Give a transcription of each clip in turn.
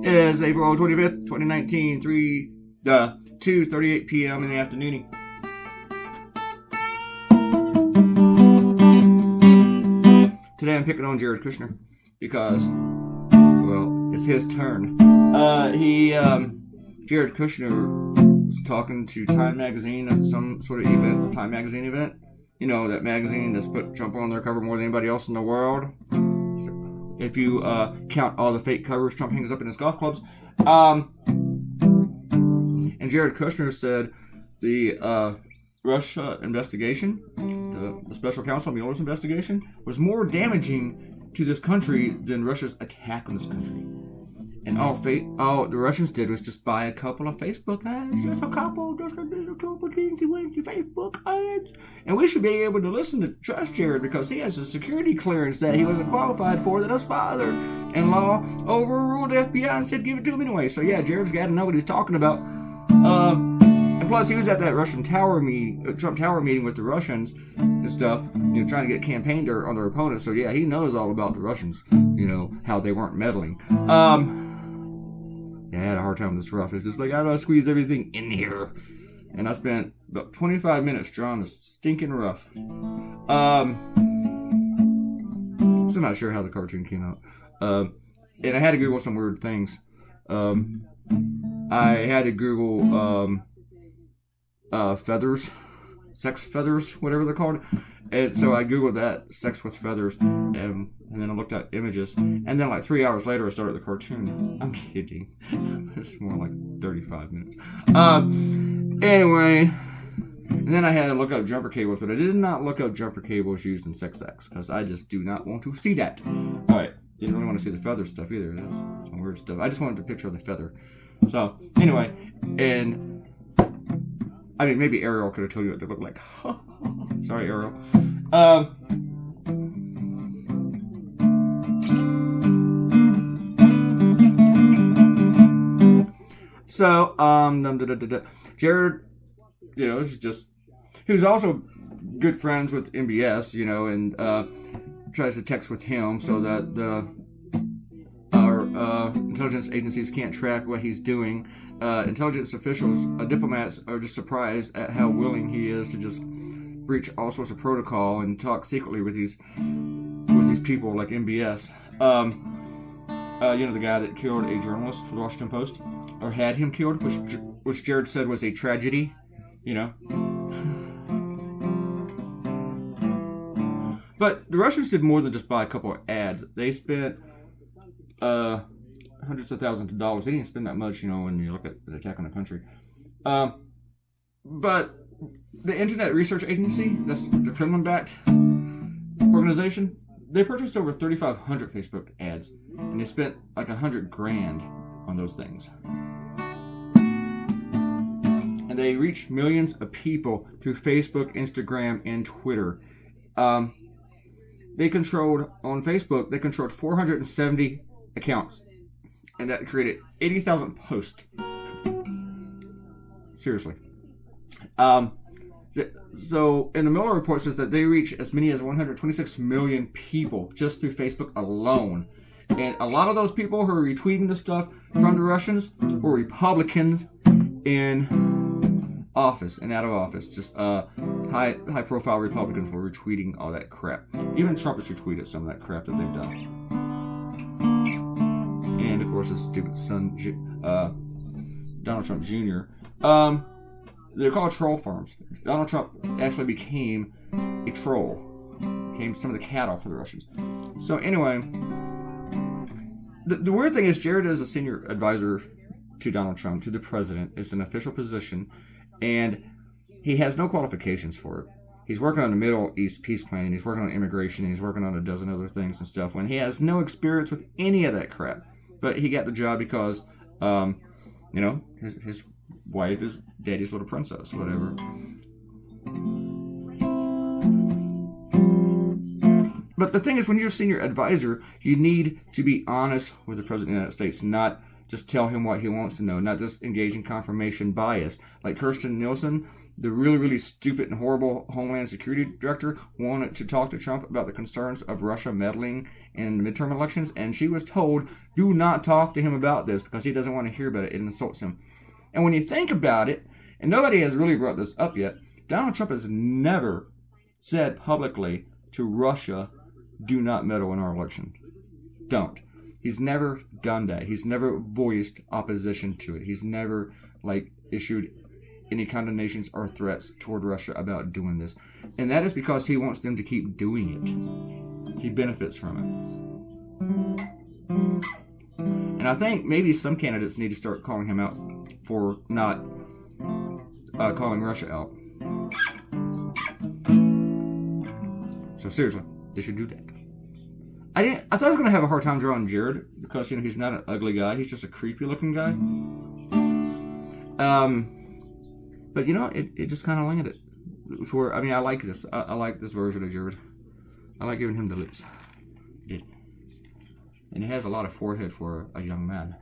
It's April 25th, 2019, 2:38 p.m. in the afternoon. Today I'm picking on Jared Kushner because, well, it's his turn. Jared Kushner was talking to Time Magazine at some sort of event, Time Magazine event. You know, that magazine that's put Trump on their cover more than anybody else in the world. If you count all the fake covers Trump hangs up in his golf clubs. And Jared Kushner said the Russia investigation, the special counsel Mueller's investigation, was more damaging to this country than Russia's attack on this country. And all the Russians did was just buy a couple of Facebook ads. Just a couple teensy weensy Facebook ads. And we should be able to listen to trust Jared because he has a security clearance that he wasn't qualified for, that his father-in-law overruled the FBI and said give it to him anyway. So yeah, Jared's got to know what he's talking about. And plus, he was at that Trump Tower meeting with the Russians and stuff, you know, trying to get campaign dirt on their opponents. So yeah, he knows all about the Russians, you know, how they weren't meddling. Yeah, I had a hard time with this rough. It's just like, how do I squeeze everything in here? And I spent about 25 minutes drawing the stinking rough. So I'm not sure how the cartoon came out. And I had to Google some weird things. I had to Google feathers, sex feathers, whatever they're called. And so I Googled that, sex with feathers, and then I looked at images. And then like 3 hours later, I started the cartoon. I'm kidding. It's more like 35 minutes. Anyway, and then I had to look up jumper cables, but I did not look up jumper cables used in sex acts, because I just do not want to see that. Alright, didn't really want to see the feather stuff either. That's some weird stuff. I just wanted a picture of the feather. So, anyway, and I mean, maybe Ariel could have told you what they look like. Sorry, Ariel. Jared, you know, is just, he was also good friends with MBS, you know, and tries to text with him so that our intelligence agencies can't track what he's doing. Intelligence officials, diplomats are just surprised at how willing he is to just breach all sorts of protocol and talk secretly with these people like MBS. You know, the guy that killed a journalist for the Washington Post, or had him killed, which Jared said was a tragedy. You know. But the Russians did more than just buy a couple of ads. They spent hundreds of thousands of dollars. They didn't spend that much, you know, when you look at the attack on the country. But the Internet Research Agency, that's the Kremlin-backed organization, they purchased over 3,500 Facebook ads, and they spent like $100,000 on those things. And they reached millions of people through Facebook, Instagram, and Twitter. They controlled 470 accounts, and that created 80,000 posts. Seriously. So, and the Mueller report says that they reach as many as 126 million people just through Facebook alone. And a lot of those people who are retweeting this stuff from the Russians were Republicans in office and out of office. Just high-profile Republicans were retweeting all that crap. Even Trump has retweeted some of that crap that they've done. And, of course, his stupid son, Donald Trump Jr., they're called troll farms. Donald Trump actually became a troll. Became some of the cattle for the Russians. So anyway, the weird thing is Jared is a senior advisor to Donald Trump, to the president. It's an official position, and he has no qualifications for it. He's working on the Middle East peace plan, and he's working on immigration, and he's working on a dozen other things and stuff, when he has no experience with any of that crap. But he got the job because, you know, his wife is daddy's little princess, whatever. But the thing is, when you're a senior advisor, you need to be honest with the President of the United States, not just tell him what he wants to know, not just engage in confirmation bias. Like Kirstjen Nielsen, the really, really stupid and horrible Homeland Security Director, wanted to talk to Trump about the concerns of Russia meddling in the midterm elections, and she was told, do not talk to him about this because he doesn't want to hear about it. It insults him. And when you think about it, and nobody has really brought this up yet, Donald Trump has never said publicly to Russia, do not meddle in our election. Don't. He's never done that. He's never voiced opposition to it. He's never, issued any condemnations or threats toward Russia about doing this. And that is because he wants them to keep doing it. He benefits from it. And I think maybe some candidates need to start calling him out for not calling Russia out. So seriously, they should do that. I thought I was going to have a hard time drawing Jared because, he's not an ugly guy. He's just a creepy looking guy. But, it just kind of landed. I like this. I like this version of Jared. I like giving him the lips. It did. And he has a lot of forehead for a young man.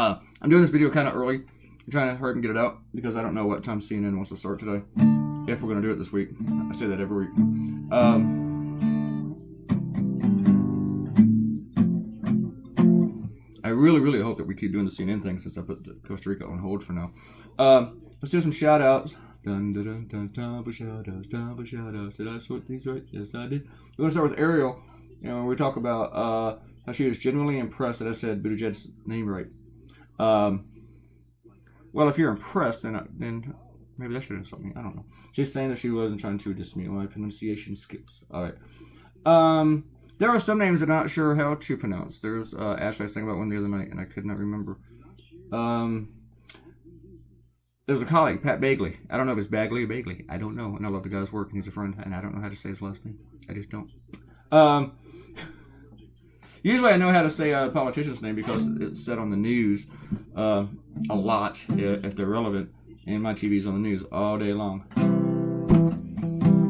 I'm doing this video kind of early. I'm trying to hurry and get it out because I don't know what time CNN wants to start today. If we're going to do it this week. I say that every week. I really, really hope that we keep doing the CNN thing since I put Costa Rica on hold for now. Let's do some shout outs. Dun, dun, dun, dun, dun, shout outs, dun, shout outs. Did I sort these right? Yes, I did. We're going to start with Ariel. We talk about how she was genuinely impressed that I said Buttigieg's name right. Well, if you're impressed, then maybe that should have something. I don't know. She's saying that she wasn't trying to dismiss my pronunciation skills. All right. There are some names I'm not sure how to pronounce. There's Ashley, I was thinking about one the other night, and I could not remember. There's a colleague, Pat Bagley. I don't know if it's Bagley or Bagley. I don't know. And I love the guy's work, and he's a friend, and I don't know how to say his last name. I just don't. Usually I know how to say a politician's name because it's said on the news a lot if they're relevant. And my TV's on the news all day long.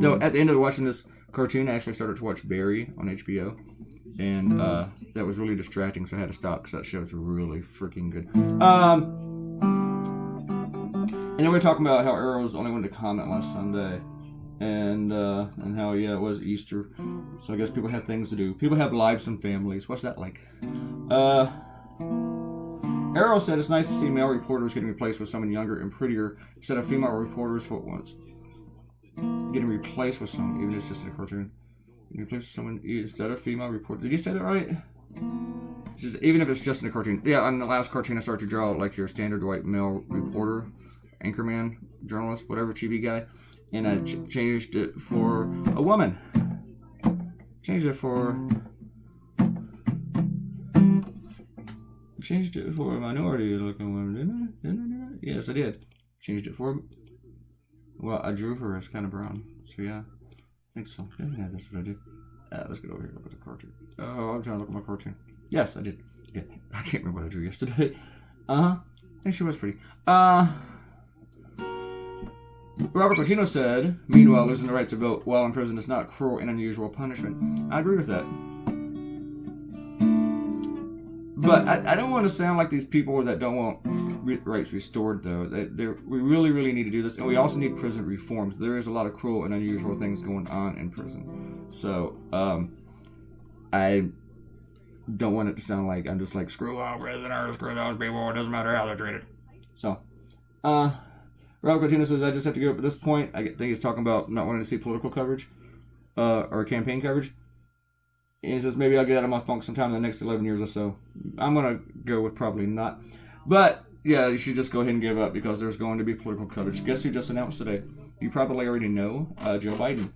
Though at the end of watching this cartoon, I actually started to watch Barry on HBO. And that was really distracting, so I had to stop because that show's really freaking good. And then we were talking about how Arrow was the only one to comment last Sunday. And how, it was Easter. So I guess people have things to do. People have lives and families. What's that like? Arrow said it's nice to see male reporters getting replaced with someone younger and prettier instead of female reporters for once. Getting replaced with someone, even if it's just in a cartoon. Getting replaced with someone instead of female reporters. Did you say that right? Even if it's just in a cartoon. Yeah, on the last cartoon I started to draw like your standard white male reporter, anchorman, journalist, whatever, TV guy. And I changed it for a woman. Changed it for a minority-looking woman, didn't I? Yes, I did. Changed it for. Well, I drew her as kind of brown, so yeah, I think so. Yeah, that's what I did. Let's get over here and look at the cartoon. Oh, I'm trying to look at my cartoon. Yes, I did. Yeah, I can't remember what I drew yesterday. I think she was pretty. Robert Coutinho said, meanwhile, losing the right to vote while in prison is not cruel and unusual punishment. I agree with that. But I don't want to sound like these people that don't want rights restored, though. We really, really need to do this. And we also need prison reforms. There is a lot of cruel and unusual things going on in prison. So, I don't want it to sound like I'm just like, screw all prisoners, screw those people, it doesn't matter how they're treated. So, Robert Coutinho says, I just have to give up at this point. I think he's talking about not wanting to see political coverage, or campaign coverage. And he says, maybe I'll get out of my funk sometime in the next 11 years or so. I'm going to go with probably not. But, yeah, you should just go ahead and give up because there's going to be political coverage. Guess who just announced today? You probably already know, Joe Biden.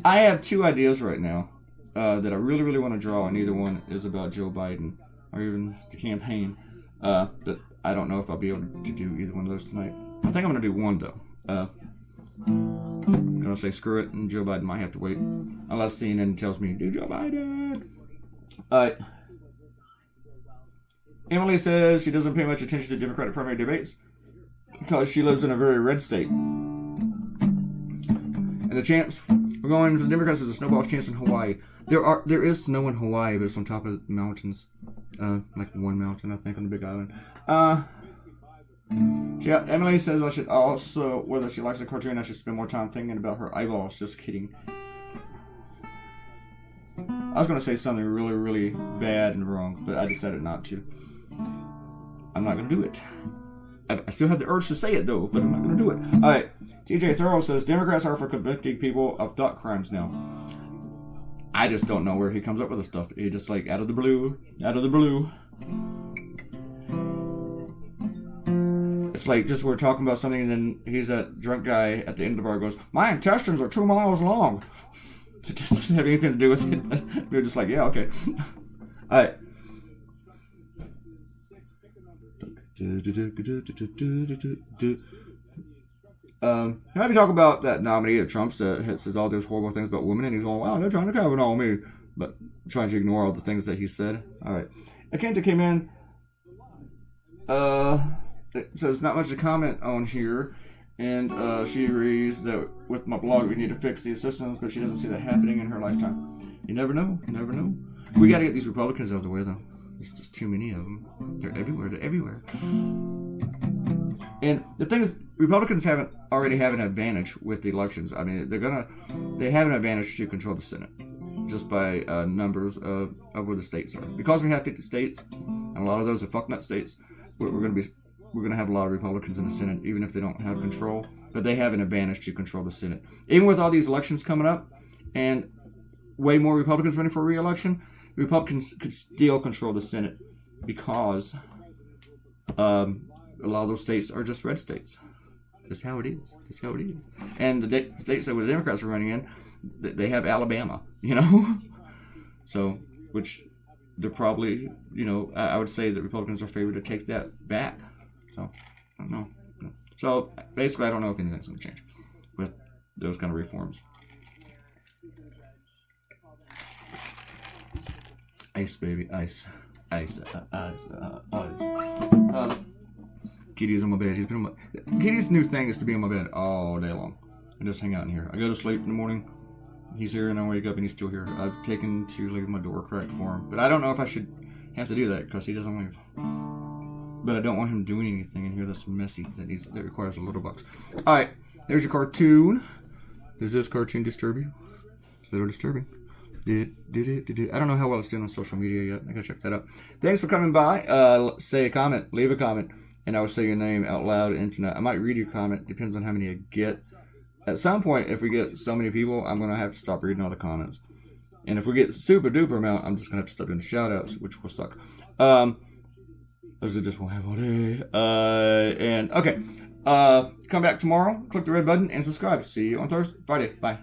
I have two ideas right now that I really, really want to draw, and neither one is about Joe Biden or even the campaign. But I don't know if I'll be able to do either one of those tonight. I think I'm going to do one, though. I'm going to say screw it, and Joe Biden might have to wait. Unless CNN tells me, do Joe Biden. Alright. Emily says she doesn't pay much attention to Democratic primary debates because she lives in a very red state. And the chance, we're going to the Democrats, there's a snowball's chance in Hawaii. There is snow in Hawaii, but it's on top of the mountains. Like one mountain, I think, on the Big Island. Yeah, Emily says I should also, whether she likes the cartoon, I should spend more time thinking about her eyeballs. Just kidding. I was going to say something really, really bad and wrong, but I decided not to. I'm not going to do it. I still have the urge to say it, though, but I'm not going to do it. Alright, TJ Thorough says, Democrats are for convicting people of thought crimes now. I just don't know where he comes up with this stuff. He just, like, out of the blue. It's like, just we're talking about something, and then he's that drunk guy at the end of the bar goes, my intestines are 2 miles long. It just doesn't have anything to do with it. We're just like, yeah, okay. Alright. He might be talking about that nominee of Trump's that says all those horrible things about women, and he's going, wow, they're trying to cover on me, but trying to ignore all the things that he said. Alright. Akenta came in. So there's not much to comment on here, and she agrees that with my blog we need to fix the systems, but she doesn't see that happening in her lifetime. You never know. We got to get these Republicans out of the way, though. There's just too many of them. They're everywhere. And the thing is, Republicans already have an advantage with the elections. I mean, they have an advantage to control the Senate just by numbers of where the states are. Because we have 50 states, and a lot of those are fucknut states, we're going to have a lot of Republicans in the Senate, even if they don't have control. But they have an advantage to control the Senate. Even with all these elections coming up, and way more Republicans running for re-election, Republicans could still control the Senate because a lot of those states are just red states. Just how it is. And the states that the Democrats are running in, they have Alabama, So, which they're probably, I would say that Republicans are favored to take that back. So, I don't know. So, basically, I don't know if anything's going to change with those kind of reforms. Ice, baby, ice. Kitty's on my bed. Kitty's new thing is to be on my bed all day long and just hang out in here. I go to sleep in the morning. He's here, and I wake up, and he's still here. I've taken to leave my door cracked for him, but I don't know if I should have to do that because he doesn't leave. But I don't want him doing anything in here that's messy that requires a little box. All right, there's your cartoon. Does this cartoon disturb you? A little disturbing. Did it? I don't know how well it's doing on social media yet. I gotta check that out. Thanks for coming by. Say a comment, leave a comment, and I will say your name out loud internet. I might read your comment. Depends on how many I get. At some point, if we get so many people, I'm gonna have to stop reading all the comments. And if we get super duper amount, I'm just gonna have to stop doing shout outs, which will suck. Those just won't have all day. And okay. Come back tomorrow. Click the red button and subscribe. See you on Friday. Bye.